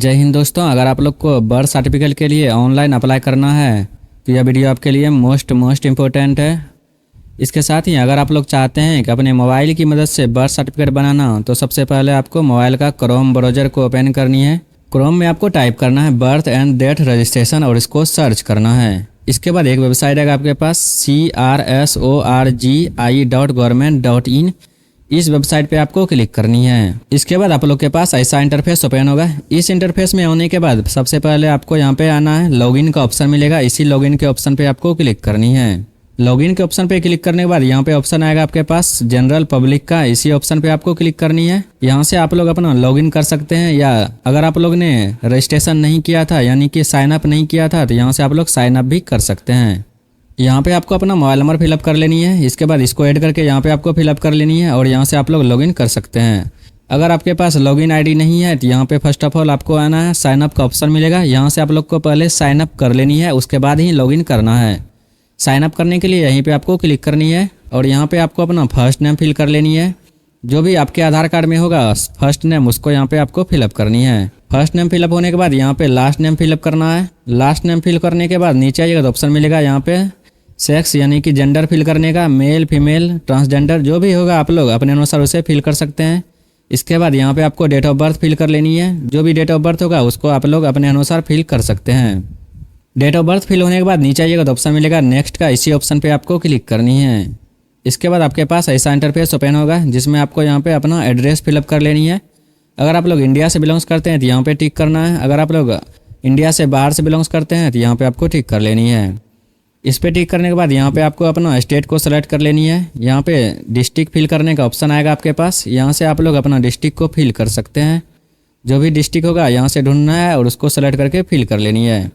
जय हिंद दोस्तों, अगर आप लोग को बर्थ सर्टिफिकेट के लिए ऑनलाइन अप्लाई करना है तो यह वीडियो आपके लिए मोस्ट इम्पोर्टेंट है। इसके साथ ही अगर आप लोग चाहते हैं कि अपने मोबाइल की मदद से बर्थ सर्टिफिकेट बनाना तो सबसे पहले आपको मोबाइल का क्रोम ब्राउज़र को ओपन करनी है। क्रोम में आपको टाइप करना है बर्थ एंड डेथ रजिस्ट्रेशन और इसको सर्च करना है। इसके बाद एक वेबसाइट आएगा आपके पास crsorgi.government.in। इस वेबसाइट पे आपको क्लिक करनी है। इसके बाद आप लोग के पास ऐसा इंटरफेस ओपन होगा। इस इंटरफेस में होने के बाद सबसे पहले आपको यहाँ पे आना है, लॉगिन का ऑप्शन मिलेगा। इसी लॉगिन के ऑप्शन पे आपको क्लिक करनी है। लॉगिन के ऑप्शन पे क्लिक करने के बाद यहाँ पे ऑप्शन आएगा आपके पास जनरल पब्लिक का। इसी ऑप्शन पे आपको क्लिक करनी है। यहाँ से आप लोग अपना लॉगिन कर सकते हैं, या अगर आप लोग ने रजिस्ट्रेशन नहीं किया था यानी कि साइन अप नहीं किया था तो यहाँ से आप लोग साइन अप भी कर सकते हैं। यहाँ पे आपको अपना मोबाइल नंबर फिलअप कर लेनी है। इसके बाद इसको ऐड करके यहाँ पे आपको फिलअप कर लेनी है और यहाँ से आप लोग लॉगिन कर सकते हैं। अगर आपके पास लॉगिन आईडी नहीं है तो यहाँ पे फर्स्ट ऑफ ऑल आपको आना है, साइन अप का ऑप्शन मिलेगा। यहाँ से आप लोग को पहले साइन अप कर लेनी है, उसके बाद ही लॉगिन करना है। साइन अप करने के लिए यहीं पे आपको क्लिक करनी है और यहाँ पे आपको अपना फर्स्ट नेम फिल कर लेनी है। जो भी आपके आधार कार्ड में होगा फर्स्ट नेम, उसको यहाँ पे आपको फिलअप करनी है। फर्स्ट नेम फिलअप होने के बाद यहाँ पे लास्ट नेम फिलअप करना है। लास्ट नेम फिल करने के बाद नीचे आइएगा तो ऑप्शन मिलेगा यहाँ पे सेक्स यानी कि जेंडर फिल करने का, मेल फीमेल ट्रांसजेंडर जो भी होगा आप लोग अपने अनुसार उसे फिल कर सकते हैं। इसके बाद यहाँ पे आपको डेट ऑफ बर्थ फिल कर लेनी है। जो भी डेट ऑफ बर्थ होगा उसको आप लोग अपने अनुसार फिल कर सकते हैं। डेट ऑफ बर्थ फिल होने के बाद नीचे आइएगा तो ऑप्शन मिलेगा नेक्स्ट का। इसी ऑप्शन पे आपको क्लिक करनी है। इसके बाद आपके पास ऐसा इंटरफेस ओपन होगा जिसमें आपको यहाँ पे अपना एड्रेस फिलअप कर लेनी है। अगर आप लोग इंडिया से बिलोंग्स करते हैं तो यहाँ पे टिक करना है। अगर आप लोग इंडिया से बाहर से बिलोंग्स करते हैं तो यहाँ पे आपको टिक कर लेनी है। इस पे टिक करने के बाद यहाँ पे आपको अपना स्टेट को सेलेक्ट कर लेनी है। यहाँ पे डिस्ट्रिक्ट फिल करने का ऑप्शन आएगा आपके पास। यहाँ से आप लोग अपना डिस्ट्रिक्ट को फिल कर सकते हैं। जो भी डिस्ट्रिक्ट होगा यहाँ से ढूंढना है और उसको सेलेक्ट करके फिल कर लेनी है।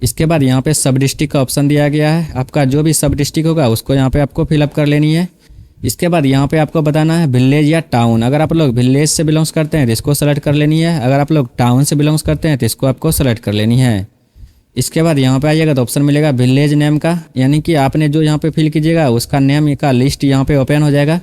इसके बाद यहाँ पे सब डिस्ट्रिक्ट का ऑप्शन दिया गया है। आपका जो भी सब डिस्ट्रिक्ट होगा उसको यहाँ पे आपको फिलअप कर लेनी है। इसके बाद यहाँ पे आपको बताना है विलेज या टाउन। अगर आप लोग विलेज से बिलोंग्स करते हैं तो इसको सेलेक्ट कर लेनी है। अगर आप लोग टाउन से बिलोंग्स करते हैं तो इसको आपको सेलेक्ट कर लेनी है। इसके बाद यहाँ पे आइएगा तो ऑप्शन मिलेगा विलेज नेम का, यानी कि आपने जो यहाँ पे फिल कीजिएगा उसका नेम का लिस्ट यहाँ पे ओपन हो जाएगा।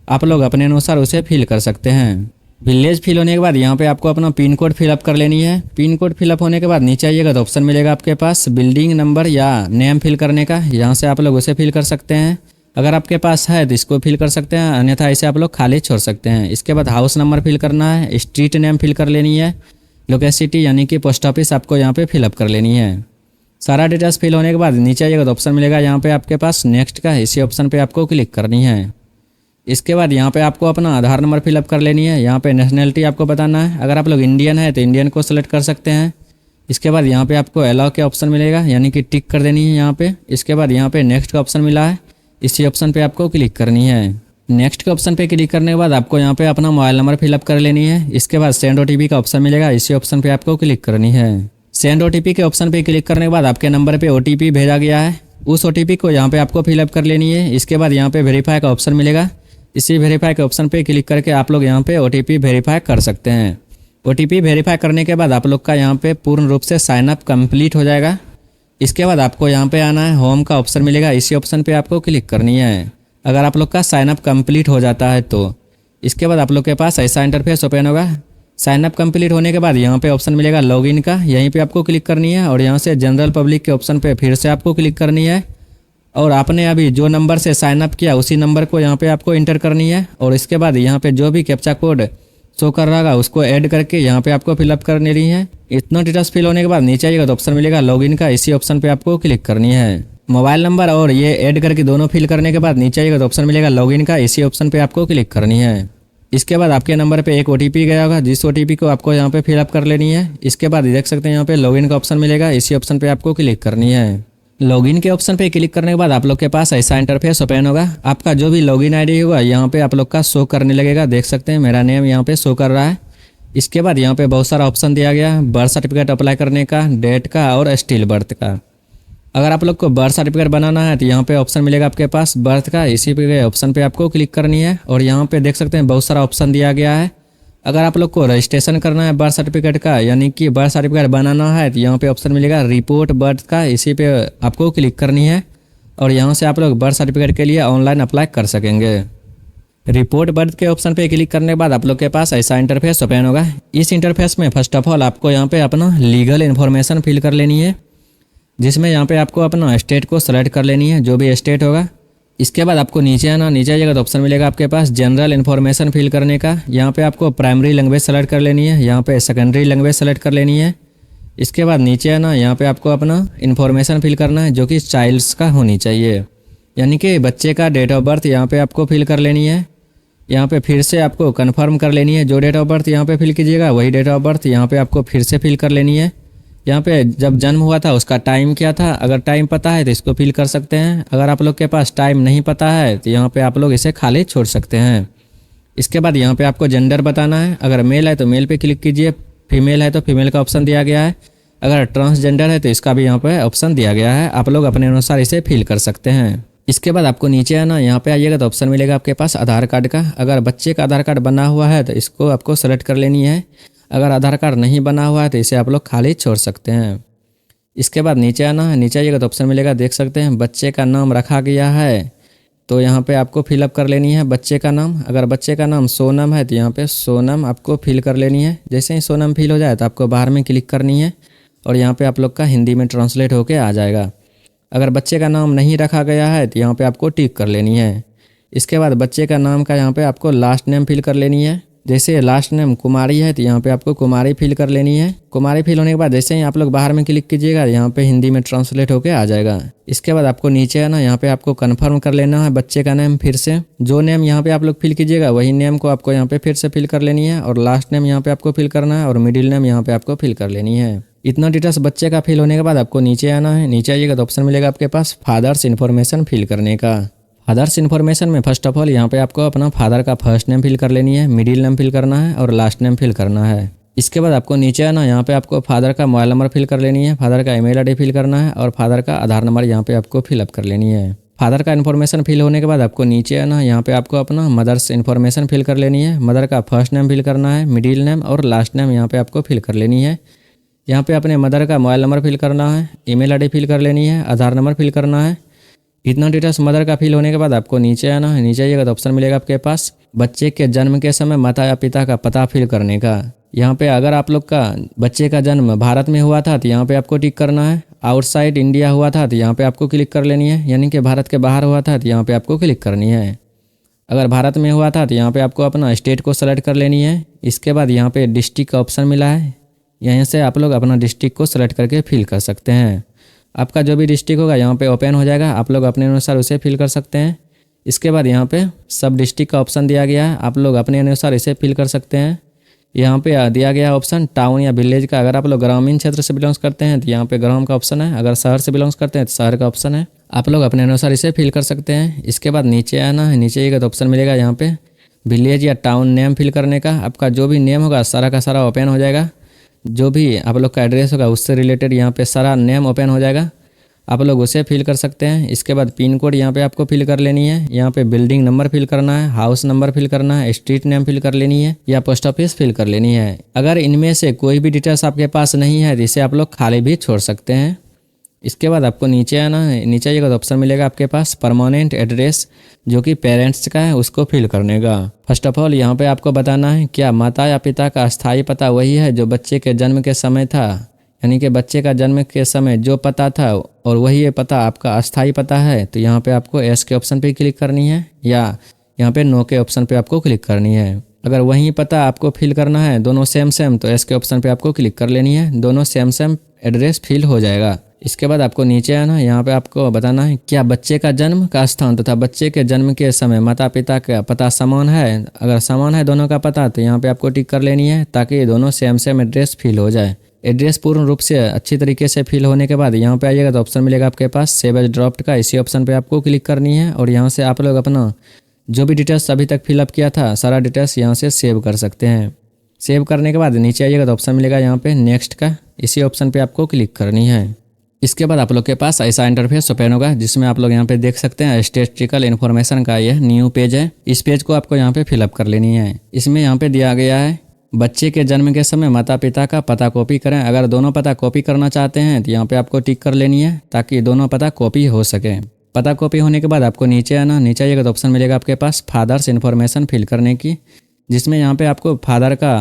आप लोग अपने अनुसार उसे फिल कर सकते हैं। विलेज फिल होने के बाद यहाँ पे आपको अपना पिन कोड फिलअप कर लेनी है। पिन कोड फिलअप होने के बाद नीचे आइएगा तो ऑप्शन मिलेगा आपके पास बिल्डिंग नंबर या नेम फिल करने का। यहाँ से आप लोग उसे फिल कर सकते हैं। अगर आपके पास है तो इसको फिल कर सकते हैं, अन्यथा इसे आप लोग खाली छोड़ सकते हैं। इसके बाद हाउस नंबर फिल करना है। स्ट्रीट नेम फिल कर लेनी है। लोकेसिटी यानी कि पोस्ट ऑफिस आपको यहाँ पे फिलअप कर लेनी है। सारा डिटेल्स फिल होने के बाद नीचे आइएगा तो ऑप्शन मिलेगा यहाँ पे आपके पास नेक्स्ट का। इसी ऑप्शन पे आपको क्लिक करनी है। इसके बाद यहाँ पे आपको अपना आधार नंबर फिलअप कर लेनी है। यहाँ पे नेशनलिटी आपको बताना है। अगर आप लोग इंडियन है तो इंडियन को सेलेक्ट कर सकते हैं। इसके बाद यहाँ पे आपको अलाउ के ऑप्शन मिलेगा, यानी कि टिक कर देनी है यहाँ पे। इसके बाद यहाँ पे नेक्स्ट का ऑप्शन मिला है, इसी ऑप्शन पे आपको क्लिक करनी है। नेक्स्ट के ऑप्शन पे क्लिक करने के बाद आपको यहाँ पे अपना मोबाइल नंबर फिलअप कर लेनी है। इसके बाद सेंड OTP का ऑप्शन मिलेगा, इसी ऑप्शन पे आपको क्लिक करनी है। सेंड OTP के ऑप्शन पे क्लिक करने के बाद आपके नंबर पे OTP भेजा गया है, उस OTP को यहाँ पे आपको फिलअप कर लेनी है। इसके बाद यहाँ पे वेरीफाई का ऑप्शन मिलेगा, इसी वेरीफाई के ऑप्शन पे क्लिक करके आप लोग यहाँ पे OTP वेरीफाई कर सकते हैं। OTP वेरीफाई करने के बाद आप लोग का यहाँ पे पूर्ण रूप से साइन अप कंप्लीट हो जाएगा। इसके बाद आपको यहाँ पे आना है, होम का ऑप्शन मिलेगा, इसी ऑप्शन पे आपको क्लिक करनी है। अगर आप लोग का साइन अप कंप्लीट हो जाता है तो इसके बाद आप लोग के पास ऐसा इंटरफेस ओपन होगा। साइन अप कंप्लीट होने के बाद यहाँ पे ऑप्शन मिलेगा लॉगिन का, यहीं पे आपको क्लिक करनी है और यहाँ से जनरल पब्लिक के ऑप्शन पे फिर से आपको क्लिक करनी है और आपने अभी जो नंबर से साइन अप किया उसी नंबर को यहाँ पे आपको इंटर करनी है। और इसके बाद यहाँ पे जो भी कैप्चा कोड शो कर रहा होगा उसको ऐड करके यहाँ पे आपको फिलअप करनी रही है। इतना डिटेल्स फिल होने के बाद नीचे आइएगा तो ऑप्शन मिलेगा लॉगिन का, इसी ऑप्शन पे आपको क्लिक करनी है। मोबाइल नंबर और ये ऐड करके दोनों फिल करने के बाद नीचे आइएगा तो ऑप्शन मिलेगा लॉगिन का, इसी ऑप्शन पे आपको क्लिक करनी है। इसके बाद आपके नंबर पे एक OTP गया होगा, जिस OTP को आपको यहाँ पे फिलअप कर लेनी है। इसके बाद देख सकते हैं यहाँ पे लॉगिन का ऑप्शन मिलेगा, इसी ऑप्शन पे आपको क्लिक करनी है। लॉगिन के ऑप्शन पे क्लिक करने के बाद आप लोग के पास ऐसा इंटरफेस ओपन होगा। आपका जो भी लॉगिन ID होगा यहाँ पे आप लोग का शो करने लगेगा। देख सकते हैं मेरा नेम यहाँ पे शो कर रहा है। इसके बाद यहाँ पे बहुत सारा ऑप्शन दिया गया, बर्थ सर्टिफिकेट अप्लाई करने का, डेट का और स्टिल बर्थ का। अगर आप लोग को बर्थ सर्टिफिकेट बनाना है तो यहाँ पे ऑप्शन मिलेगा आपके पास बर्थ का, इसी पे ऑप्शन पे आपको क्लिक करनी है। और यहाँ पे देख सकते हैं बहुत सारा ऑप्शन दिया गया है। अगर आप लोग को रजिस्ट्रेशन करना है बर्थ सर्टिफिकेट का, यानी कि बर्थ सर्टिफिकेट बनाना है तो यहाँ पे ऑप्शन मिलेगा रिपोर्ट बर्थ का, इसी पे आपको क्लिक करनी है और यहाँ से आप लोग बर्थ सर्टिफिकेट के लिए ऑनलाइन अप्लाई कर सकेंगे। रिपोर्ट बर्थ के ऑप्शन पे क्लिक करने के बाद आप लोग के पास ऐसा इंटरफेस ओपन होगा। इस इंटरफेस में फर्स्ट ऑफ ऑल आपको यहाँ पे अपना लीगल इन्फॉर्मेशन फिल कर लेनी है, जिसमें यहाँ पे आपको अपना स्टेट को सेलेक्ट कर लेनी है, जो भी स्टेट होगा। इसके बाद आपको नीचे आना, नीचे आइएगा तो ऑप्शन मिलेगा आपके पास जनरल इन्फॉर्मेशन फिल करने का। यहाँ पे आपको प्राइमरी लैंग्वेज सेलेक्ट कर लेनी है, यहाँ पे सेकेंडरी लैंग्वेज सेलेक्ट कर लेनी है। इसके बाद नीचे आना, यहाँ पे आपको अपना इन्फॉर्मेशन फिल करना है जो कि चाइल्ड्स का होनी चाहिए, यानी कि बच्चे का डेट ऑफ बर्थ यहाँ पे आपको फिल कर लेनी है। यहाँ पे फिर से आपको कंफर्म कर लेनी है, जो डेट ऑफ बर्थ यहाँ पे फिल कीजिएगा वही डेट ऑफ बर्थ यहाँ पे आपको फिर से फिल कर लेनी है। यहाँ पे जब जन्म हुआ था उसका टाइम क्या था, अगर टाइम पता है तो इसको फिल कर सकते हैं। अगर आप लोग के पास टाइम नहीं पता है तो यहाँ पे आप लोग इसे खाली छोड़ सकते हैं। इसके बाद यहाँ पे आपको जेंडर बताना है, अगर मेल है तो मेल पे क्लिक कीजिए, फीमेल है तो फीमेल का ऑप्शन दिया गया है, अगर ट्रांसजेंडर है तो इसका भी यहाँ पे ऑप्शन दिया गया है। आप लोग अपने अनुसार इसे फिल कर सकते हैं। इसके बाद आपको नीचे आना, यहाँ पे आइएगा तो ऑप्शन मिलेगा आपके पास आधार कार्ड का। अगर बच्चे का आधार कार्ड बना हुआ है तो इसको आपको सेलेक्ट कर लेनी है, अगर आधार कार्ड नहीं बना हुआ है तो इसे आप लोग खाली छोड़ सकते हैं। इसके बाद नीचे आना है, नीचे आइएगा तो ऑप्शन मिलेगा, देख सकते हैं बच्चे का नाम रखा गया है तो यहाँ पे आपको फिलअप कर लेनी है बच्चे का नाम। अगर बच्चे का नाम सोनम है तो यहाँ पे सोनम आपको फिल कर लेनी है। जैसे ही सोनम फिल हो जाए तो आपको बाहर में क्लिक करनी है और यहाँ पे आप लोग का हिंदी में ट्रांसलेट होके आ जाएगा। अगर बच्चे का नाम नहीं रखा गया है तो यहाँ पे आपको टिक कर लेनी है। इसके बाद बच्चे का नाम का यहाँ पे आपको लास्ट नेम फिल कर लेनी है। जैसे लास्ट नेम कुमारी है तो यहाँ पे आपको कुमारी फिल कर लेनी है। कुमारी फिल होने के बाद जैसे ही आप लोग बाहर में क्लिक कीजिएगा यहाँ पे हिंदी में ट्रांसलेट होके आ जाएगा। इसके बाद आपको नीचे आना, यहाँ पे आपको कंफर्म कर लेना है बच्चे का नेम। फिर से जो नेम यहाँ पे आप लोग फिल कीजिएगा वही नेम को आपको यहाँ पे फिर से फिल कर लेनी है और लास्ट नेम यहाँ पे आपको फिल करना है और मिडिल नेम यहाँ पे आपको फिल कर लेनी है। इतना डिटेल्स बच्चे का फिल होने के बाद आपको नीचे आना है, नीचे आइएगा तो ऑप्शन मिलेगा आपके पास फादर्स इन्फॉर्मेशन फिल करने का। फादर्स इन्फॉर्मेशन में फर्स्ट ऑफ ऑल यहाँ पे आपको अपना फादर का फर्स्ट नेम फिल कर लेनी है, मिडिल नेम फिल करना है और लास्ट नेम फिल करना है। इसके बाद आपको नीचे आना, यहाँ पे आपको फादर का मोबाइल नंबर फिल कर लेनी है, फादर का ईमेल आईडी फिल करना है और फादर का आधार नंबर यहाँ पे आपको फिलअप कर लेनी है। फादर का इन्फॉर्मेशन फिल होने के बाद आपको नीचे आना, यहाँ पे आपको अपना मदर्स इन्फॉर्मेशन फिल कर लेनी है। मदर का फर्स्ट नेम फिल करना है, मिडिल नेम और लास्ट नेम यहाँ पे आपको फिल कर लेनी है। यहाँ पे अपने मदर का मोबाइल नंबर फिल करना है, ईमेल आईडी फिल कर लेनी है, आधार नंबर फिल करना है। इतना डिटेल्स मदर का फिल होने के बाद आपको नीचे आना है, नीचे आइएगा तो ऑप्शन मिलेगा आपके पास बच्चे के जन्म के समय माता या पिता का पता फिल करने का। यहाँ पे अगर आप लोग का बच्चे का जन्म भारत में हुआ था तो यहाँ पे आपको टिक करना है, आउटसाइड इंडिया हुआ था तो यहाँ पे आपको क्लिक कर लेनी है, यानी कि भारत के बाहर हुआ था तो यहाँ पे आपको क्लिक करनी है। अगर भारत में हुआ था तो यहाँ पे आपको अपना स्टेट को सेलेक्ट कर लेनी है। इसके बाद यहाँ पे डिस्ट्रिक्ट का ऑप्शन मिला है, यहीं से आप लोग अपना डिस्ट्रिक्ट को सेलेक्ट करके फिल कर सकते हैं। आपका जो भी डिस्ट्रिक्ट होगा यहाँ पे ओपन हो जाएगा, आप लोग अपने अनुसार उसे फिल कर सकते हैं। इसके बाद यहाँ पे सब डिस्ट्रिक्ट का ऑप्शन दिया गया है, आप लोग अपने अनुसार इसे फिल कर सकते हैं। यहाँ पे दिया गया ऑप्शन टाउन या विलेज का, अगर आप लोग ग्रामीण क्षेत्र से बिलोंग्स करते हैं तो यहाँ पे ग्राम का ऑप्शन है, अगर शहर से बिलोंग्स करते हैं तो शहर का ऑप्शन है। आप लोग अपने अनुसार इसे फिल कर सकते हैं। इसके बाद नीचे आना है, नीचे आइएगा तो ऑप्शन मिलेगा यहाँ पे विलेज या टाउन नेम फिल करने का। आपका जो भी नेम होगा सारा का सारा ओपन हो जाएगा, जो भी आप लोग का एड्रेस होगा उससे रिलेटेड यहाँ पे सारा नेम ओपन हो जाएगा, आप लोग उसे फिल कर सकते हैं। इसके बाद पिन कोड यहाँ पे आपको फिल कर लेनी है, यहाँ पे बिल्डिंग नंबर फिल करना है, हाउस नंबर फिल करना है, स्ट्रीट नेम फिल कर लेनी है या पोस्ट ऑफिस फिल कर लेनी है। अगर इनमें से कोई भी डिटेल्स आपके पास नहीं है तो इसे आप लोग खाली भी छोड़ सकते हैं। इसके बाद आपको नीचे आना है, नीचे आइएगा तो ऑप्शन मिलेगा आपके पास परमानेंट एड्रेस जो कि पेरेंट्स का है उसको फिल करने का। फर्स्ट ऑफ ऑल यहाँ पे आपको बताना है क्या माता या पिता का अस्थायी पता वही है जो बच्चे के जन्म के समय था, यानी कि बच्चे का जन्म के समय जो पता था और वही ये पता आपका अस्थायी पता है तो यहाँ पे आपको एस के ऑप्शन पे क्लिक करनी है या यहाँ पे नो के ऑप्शन पे आपको क्लिक करनी है। अगर वही पता आपको फिल करना है दोनों सेम तो एस के ऑप्शन पे आपको क्लिक कर लेनी है, दोनों सेम एड्रेस फिल हो जाएगा। इसके बाद आपको नीचे आना, यहाँ पे आपको बताना है क्या बच्चे का जन्म का स्थान तथा बच्चे के जन्म के समय माता पिता का पता समान है। अगर समान है दोनों का पता तो यहाँ पे आपको टिक कर लेनी है ताकि दोनों सेम एड्रेस फिल हो जाए। एड्रेस पूर्ण रूप से अच्छी तरीके से फिल होने के बाद यहाँ पे आइएगा तो ऑप्शन मिलेगा आपके पास सेव एज ड्राफ्ट का, इसी ऑप्शन पे आपको क्लिक करनी है और यहाँ से आप लोग अपना जो भी डिटेल्स अभी तक फिलअप किया था सारा डिटेल्स यहाँ से सेव कर सकते हैं। सेव करने के बाद नीचे आइएगा तो ऑप्शन मिलेगा यहाँ पे नेक्स्ट का, इसी ऑप्शन पे आपको क्लिक करनी है। इसके बाद आप लोग के पास ऐसा इंटरफेस ओपन होगा जिसमें आप लोग यहाँ पे देख सकते हैं स्टैटिस्टिकल इन्फॉर्मेशन का यह न्यू पेज है। इस पेज को आपको यहाँ पे फिलअप कर लेनी है। इसमें यहाँ पे दिया गया है बच्चे के जन्म के समय माता पिता का पता कॉपी करें। अगर दोनों पता कॉपी करना चाहते हैं तो यहाँ पे आपको टिक कर लेनी है ताकि दोनों पता कॉपी हो सके। पता कॉपी होने के बाद आपको नीचे आना, नीचे आइएगा तो ऑप्शन मिलेगा आपके पास फादर्स इन्फॉर्मेशन फिल करने की, जिसमें यहाँ पे आपको फादर का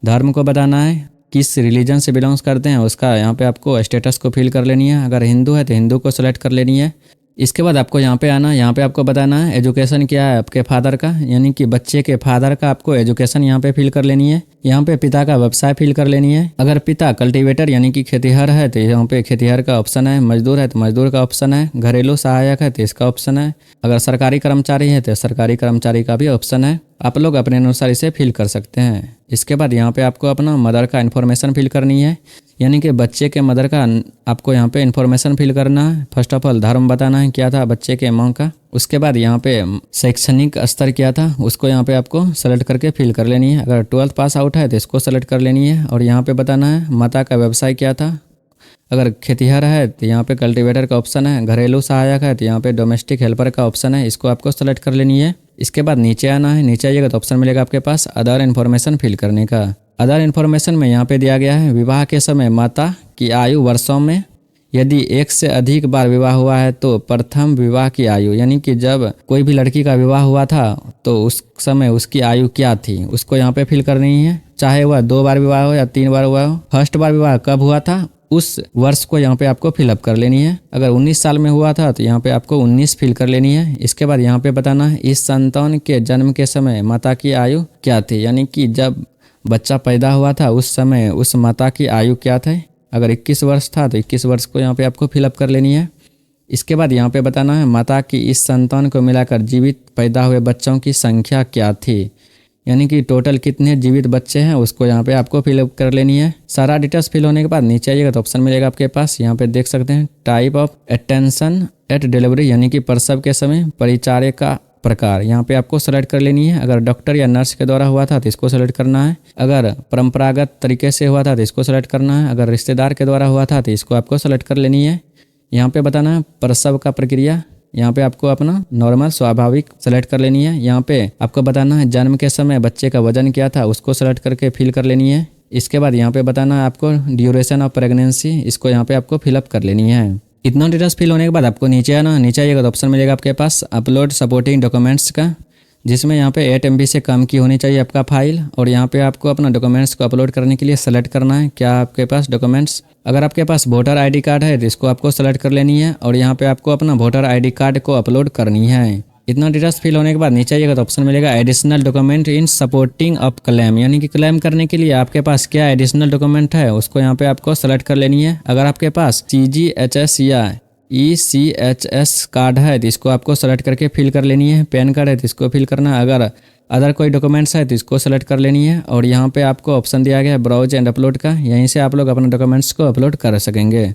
धर्म को बताना है, किस रिलीजन से बिलोंग्स करते हैं उसका यहाँ पे आपको स्टेटस को फिल कर लेनी है। अगर हिंदू है तो हिंदू को सेलेक्ट कर लेनी है। इसके बाद आपको यहाँ पे आना, यहाँ पे आपको बताना है एजुकेशन क्या है आपके फादर का, यानी कि बच्चे के फादर का आपको एजुकेशन यहाँ पे फिल कर लेनी है। यहाँ पे पिता का व्यवसाय फिल कर लेनी है। अगर पिता कल्टीवेटर यानी कि खेतीहर है तो यहाँ पे खेतीहर का ऑप्शन है, मजदूर है तो मजदूर का ऑप्शन है, घरेलू सहायक है तो इसका ऑप्शन है, अगर सरकारी कर्मचारी है तो सरकारी कर्मचारी का भी ऑप्शन है। आप लोग अपने अनुसार इसे फिल कर सकते हैं। इसके बाद यहाँ पे आपको अपना मदर का इन्फॉर्मेशन फिल करनी है, यानी कि बच्चे के मदर का आपको यहाँ पे इन्फॉर्मेशन फिल करना है। फर्स्ट ऑफ ऑल धर्म बताना है क्या था बच्चे के माँ का, उसके बाद यहाँ पे शैक्षणिक स्तर क्या था उसको यहाँ पे आपको सेलेक्ट करके फिल कर लेनी है। अगर 12th पास आउट है तो इसको सेलेक्ट कर लेनी है। और यहाँ पे बताना है माता का व्यवसाय क्या था, अगर खेतीहर है तो यहाँ पे कल्टीवेटर का ऑप्शन है, घरेलू सहायक है तो यहाँ पे डोमेस्टिक हेल्पर का ऑप्शन है, इसको आपको सेलेक्ट कर लेनी है। इसके बाद नीचे आना है, नीचे आइएगा तो ऑप्शन मिलेगा आपके पास अदर इन्फॉर्मेशन फिल करने का। अदर इन्फॉर्मेशन में यहाँ पे दिया गया है विवाह के समय माता की आयु वर्षों में, यदि एक से अधिक बार विवाह हुआ है तो प्रथम विवाह की आयु, यानी कि जब कोई भी लड़की का विवाह हुआ था तो उस समय उसकी आयु क्या थी उसको यहाँ पे फिल करनी है। चाहे वह 2 बार विवाह हो या 3 बार हुआ हो, फर्स्ट बार विवाह कब हुआ था उस वर्ष को यहाँ पे आपको फिलअप कर लेनी है। अगर 19 साल में हुआ था तो यहाँ पे आपको 19 फिल कर लेनी है। इसके बाद यहाँ पे बताना है इस संतान के जन्म के समय माता की आयु क्या थी, यानी कि जब बच्चा पैदा हुआ था उस समय उस माता की आयु क्या थे। अगर 21 वर्ष था तो 21 वर्ष को यहाँ पे आपको फिलअप कर लेनी है। इसके बाद यहाँ पे बताना है माता की इस संतान को मिलाकर जीवित पैदा हुए बच्चों की संख्या क्या थी, यानी कि टोटल कितने जीवित बच्चे हैं उसको यहाँ पे आपको फिलअप कर लेनी है। सारा डिटेल्स फिल होने के बाद नीचे आइएगा तो ऑप्शन मिलेगा आपके पास, यहाँ पे देख सकते हैं type of attention eight delivery, यानी कि प्रसव के समय परिचार्य का प्रकार, यहाँ पे आपको सेलेक्ट कर लेनी है। अगर डॉक्टर या नर्स के द्वारा हुआ था तो इसको सेलेक्ट करना है, अगर परंपरागत तरीके से हुआ था तो इसको सेलेक्ट करना है, अगर रिश्तेदार के द्वारा हुआ था तो इसको आपको सेलेक्ट कर लेनी है। यहाँ पे बताना है प्रसव का प्रक्रिया, यहाँ पे आपको अपना नॉर्मल स्वाभाविक सेलेक्ट कर लेनी है। यहाँ पे आपको बताना है जन्म के समय बच्चे का वजन क्या था उसको सेलेक्ट करके फिल कर लेनी है। इसके बाद यहाँ पे बताना है आपको ड्यूरेशन ऑफ प्रेगनेंसी, इसको यहाँ पे आपको फिलअप कर लेनी है। इतना डिटेल्स फिल होने के बाद आपको नीचे आना, नीचे आइएगा तो ऑप्शन मिलेगा आपके पास अपलोड सपोर्टिंग डॉक्यूमेंट्स का, जिसमें यहाँ पे 8 MB से कम की होनी चाहिए आपका फाइल। और यहाँ पे आपको अपना डॉक्यूमेंट्स को अपलोड करने के लिए सेलेक्ट करना है क्या आपके पास डॉक्यूमेंट्स। अगर आपके पास वोटर ID कार्ड है तो इसको आपको सेलेक्ट कर लेनी है और यहाँ पे आपको अपना वोटर ID कार्ड को अपलोड करनी है। इतना डिटेल्स फिल होने के बाद नीचे आइएगा तो ऑप्शन मिलेगा additional document in supporting of claim, यानी कि क्लेम करने के लिए आपके पास क्या एडिशनल डॉक्यूमेंट है उसको यहाँ पे आपको सेलेक्ट कर लेनी है। अगर आपके पास CGHS या ECHS कार्ड है तो इसको आपको सेलेक्ट करके फिल कर लेनी है। पैन कार्ड है तो इसको फिल करना है। अगर अदर कोई डॉक्यूमेंट्स है तो इसको सेलेक्ट कर लेनी है। और यहाँ पे आपको ऑप्शन दिया गया है ब्राउज एंड अपलोड का, यहीं से आप लोग अपने डॉक्यूमेंट्स को अपलोड कर सकेंगे।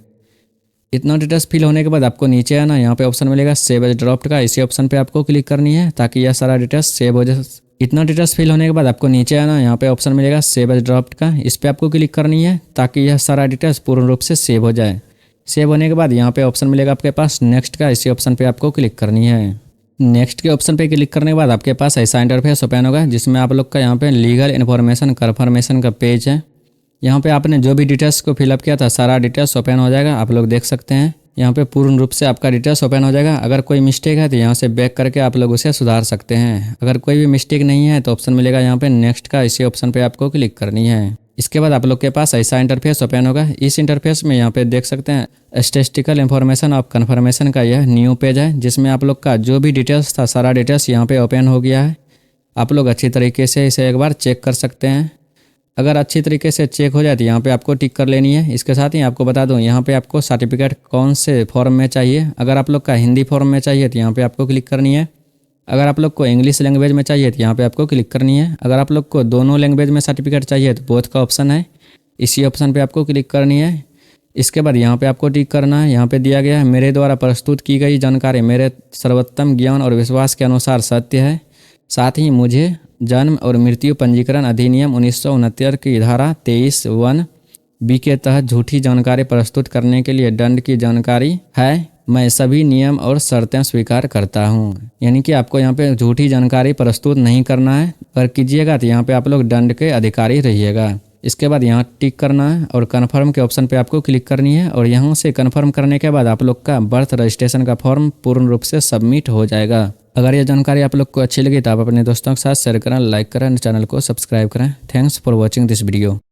इतना डिटेल्स फिल होने के बाद आपको नीचे आना, यहाँ पे ऑप्शन मिलेगा सेव एज ड्राफ्ट का, इसी ऑप्शन पे आपको क्लिक करनी है ताकि यह सारा डिटेल्स सेव हो जाए। इतना डिटेल्स फिल होने के बाद आपको नीचे आना, यहाँ पे ऑप्शन मिलेगा सेव एज ड्राफ्ट का, इस पर आपको क्लिक करनी है ताकि यह सारा डिटेल्स पूर्ण रूप से सेव हो जाए। सेव होने के बाद यहाँ पे ऑप्शन मिलेगा आपके पास नेक्स्ट का, इसी ऑप्शन पे आपको क्लिक करनी है। नेक्स्ट के ऑप्शन पे क्लिक करने के बाद आपके पास ऐसा इंटरफेस ओपन होगा जिसमें आप लोग का यहाँ पे लीगल इन्फॉर्मेशन कन्फर्मेशन का पेज है। यहाँ पे आपने जो भी डिटेल्स को फिलअप किया था सारा डिटेल्स ओपन हो जाएगा, आप लोग देख सकते हैं। यहाँ पे पूर्ण रूप से आपका डिटेल्स ओपन हो जाएगा। अगर कोई मिस्टेक है तो यहाँ से बैक करके आप लोग उसे सुधार सकते हैं। अगर कोई भी मिस्टेक नहीं है तो ऑप्शन मिलेगा यहाँ पे नेक्स्ट का, इसी ऑप्शन पे आपको क्लिक करनी है। इसके बाद आप लोग के पास ऐसा इंटरफेस ओपन होगा। इस इंटरफेस में यहाँ पे देख सकते हैं स्टैटिस्टिकल इन्फॉर्मेशन ऑफ कन्फर्मेशन का यह न्यू पेज है जिसमें आप लोग का जो भी डिटेल्स था सारा डिटेल्स यहाँ पे ओपन हो गया है। आप लोग अच्छी तरीके से इसे एक बार चेक कर सकते हैं। अगर अच्छी तरीके से चेक हो जाए तो यहाँ पे आपको टिक कर लेनी है। इसके साथ ही आपको बता दूँ यहाँ पे आपको सर्टिफिकेट कौन से फॉर्म में चाहिए। अगर आप लोग का हिंदी फॉर्म में चाहिए तो यहाँ पे आपको क्लिक करनी है। अगर आप लोग को इंग्लिश लैंग्वेज में चाहिए तो यहाँ पे आपको क्लिक करनी है। अगर आप लोग को दोनों लैंग्वेज में सर्टिफिकेट चाहिए तो बोथ का ऑप्शन है, इसी ऑप्शन पे आपको क्लिक करनी है। इसके बाद यहाँ पे आपको टिक करना है। यहाँ पे दिया गया है मेरे द्वारा प्रस्तुत की गई जानकारी मेरे सर्वोत्तम ज्ञान और विश्वास के अनुसार सत्य है। साथ ही मुझे जन्म और मृत्यु पंजीकरण अधिनियम 1969 की धारा 23(1)B के तहत झूठी जानकारी प्रस्तुत करने के लिए दंड की जानकारी है। मैं सभी नियम और शर्तें स्वीकार करता हूँ। यानी कि आपको यहाँ पे झूठी जानकारी प्रस्तुत नहीं करना है। अगर कीजिएगा तो यहाँ पे आप लोग दंड के अधिकारी रहिएगा। इसके बाद यहाँ टिक करना है और कन्फर्म के ऑप्शन पे आपको क्लिक करनी है और यहाँ से कन्फर्म करने के बाद आप लोग का बर्थ रजिस्ट्रेशन का फॉर्म पूर्ण रूप से सबमिट हो जाएगा। अगर ये जानकारी आप लोग को अच्छी लगी तो आप अपने दोस्तों के साथ शेयर करें, लाइक करें, चैनल को सब्सक्राइब करें। Thanks for watching this video.